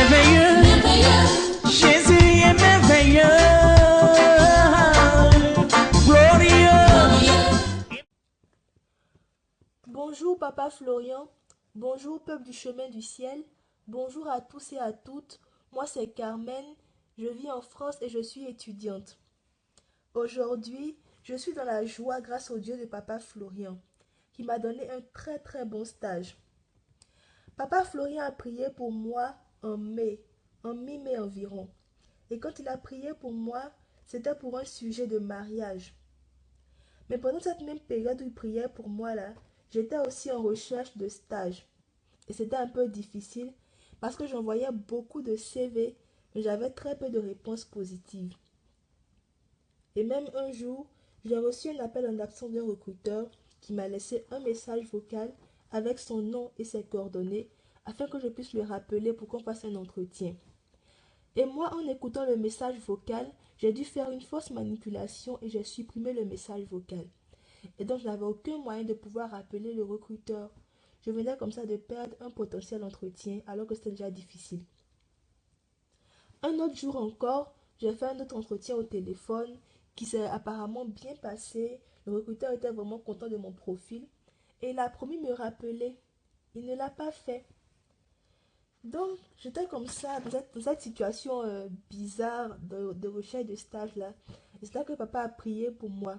merveilleux, Jésus est merveilleux, glorieux. Bonjour Papa Florian, bonjour peuple du chemin du ciel, bonjour à tous et à toutes. Moi c'est Carmen, je vis en France et je suis étudiante. Aujourd'hui, je suis dans la joie grâce au Dieu de Papa Florian, qui m'a donné un très bon stage. Papa Florian a prié pour moi en mi-mai environ. Et quand il a prié pour moi, c'était pour un sujet de mariage. Mais pendant cette même période où il priait pour moi là, j'étais aussi en recherche de stage. Et c'était un peu difficile parce que j'envoyais beaucoup de CV, mais j'avais très peu de réponses positives. Et même un jour, j'ai reçu un appel en absence d'un recruteur qui m'a laissé un message vocal avec son nom et ses coordonnées afin que je puisse le rappeler pour qu'on fasse un entretien. Et moi, en écoutant le message vocal, j'ai dû faire une fausse manipulation et j'ai supprimé le message vocal. Et donc, je n'avais aucun moyen de pouvoir appeler le recruteur. Je venais comme ça de perdre un potentiel entretien alors que c'était déjà difficile. Un autre jour encore, j'ai fait un autre entretien au téléphone qui s'est apparemment bien passé. Le recruteur était vraiment content de mon profil et il a promis de me rappeler. Il ne l'a pas fait. Donc, j'étais comme ça, dans cette situation bizarre de recherche de stage là. Et c'est là que papa a prié pour moi.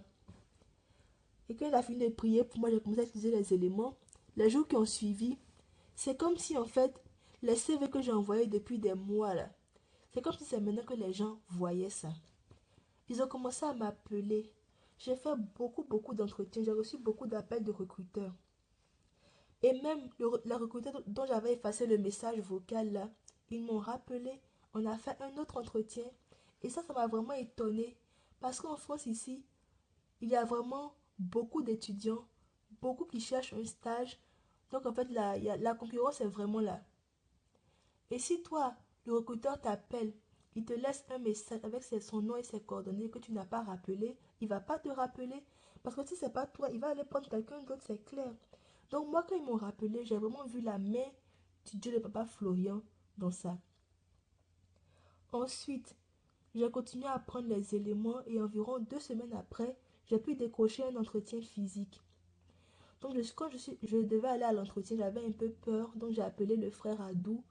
Et quand il a fini de prier pour moi, j'ai commencé à utiliser les éléments. Les jours qui ont suivi, c'est comme si en fait, les CV que j'ai envoyés depuis des mois là, c'est comme si c'est maintenant que les gens voyaient ça. Ils ont commencé à m'appeler. J'ai fait beaucoup d'entretiens. J'ai reçu beaucoup d'appels de recruteurs. Et même la recruteur dont j'avais effacé le message vocal là, ils m'ont rappelé. On a fait un autre entretien. Et ça m'a vraiment étonnée. Parce qu'en France ici, il y a vraiment beaucoup d'étudiants, beaucoup qui cherchent un stage. Donc en fait, la concurrence est vraiment là. Et si toi, le recruteur t'appelle, il te laisse un message avec son nom et ses coordonnées que tu n'as pas rappelé, il ne va pas te rappeler. Parce que si ce n'est pas toi, il va aller prendre quelqu'un d'autre, c'est clair. Donc moi, quand ils m'ont rappelé, j'ai vraiment vu la main du Dieu de Papa Florian dans ça. Ensuite, j'ai continué à prendre les éléments et environ 2 semaines après, j'ai pu décrocher un entretien physique. Donc quand je devais aller à l'entretien, j'avais un peu peur. Donc j'ai appelé le frère Adou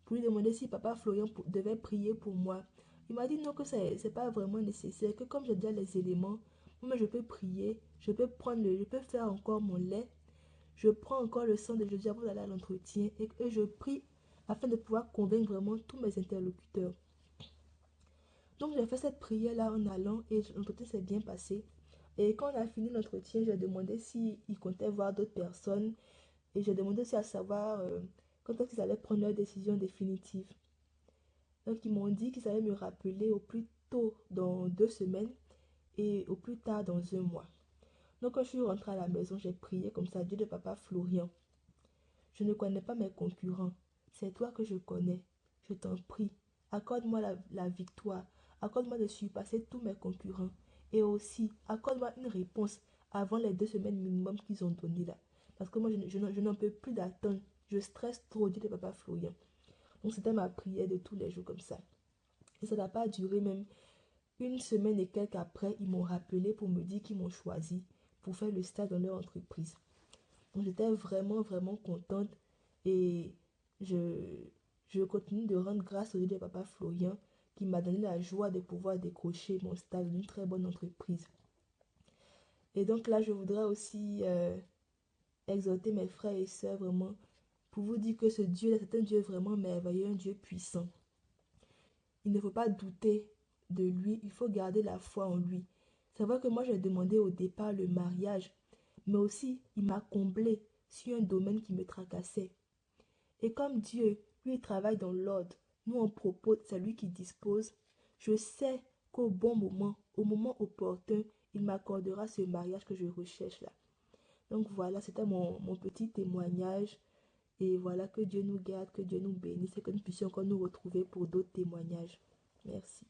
pour lui demander si Papa Florian devait prier pour moi. Il m'a dit non, que c'est pas vraiment nécessaire, que comme j'ai déjà les éléments, moi je peux prier, je peux faire encore mon lait, je prends encore le sang de Jésus avant d'aller à l'entretien et je prie afin de pouvoir convaincre vraiment tous mes interlocuteurs. Donc j'ai fait cette prière-là en allant et l'entretien s'est bien passé. Et quand on a fini l'entretien, j'ai demandé s'ils comptaient voir d'autres personnes et j'ai demandé aussi à savoir quand est-ce qu'ils allaient prendre leur décision définitive. Donc ils m'ont dit qu'ils allaient me rappeler au plus tôt dans 2 semaines et au plus tard dans un mois. Donc quand je suis rentrée à la maison, j'ai prié comme ça, Dieu de Papa Florian. Je ne connais pas mes concurrents, c'est toi que je connais. Je t'en prie, accorde-moi la victoire, accorde-moi de surpasser tous mes concurrents et aussi accorde-moi une réponse avant les 2 semaines minimum qu'ils ont donné là. Parce que moi je n'en peux plus d'attendre, je stresse trop, Dieu de Papa Florian. Donc c'était ma prière de tous les jours comme ça. Et ça n'a pas duré même 1 semaine et quelques après, ils m'ont rappelé pour me dire qu'ils m'ont choisi pour faire le stage dans leur entreprise. Donc j'étais vraiment contente et je, je continue de rendre grâce au Dieu de Papa Florian qui m'a donné la joie de pouvoir décrocher mon stage d'une très bonne entreprise. Et donc là, je voudrais aussi exhorter mes frères et sœurs vraiment pour vous dire que ce Dieu-là, c'est un Dieu vraiment merveilleux, un Dieu puissant. Il ne faut pas douter de lui, il faut garder la foi en lui. C'est vrai que moi j'ai demandé au départ le mariage, mais aussi il m'a comblé sur un domaine qui me tracassait. Et comme Dieu, lui, il travaille dans l'ordre, nous on propose, c'est lui qui dispose. Je sais qu'au bon moment, au moment opportun, il m'accordera ce mariage que je recherche là. Donc voilà, c'était mon petit témoignage. Et voilà, que Dieu nous garde, que Dieu nous bénisse et que nous puissions encore nous retrouver pour d'autres témoignages. Merci.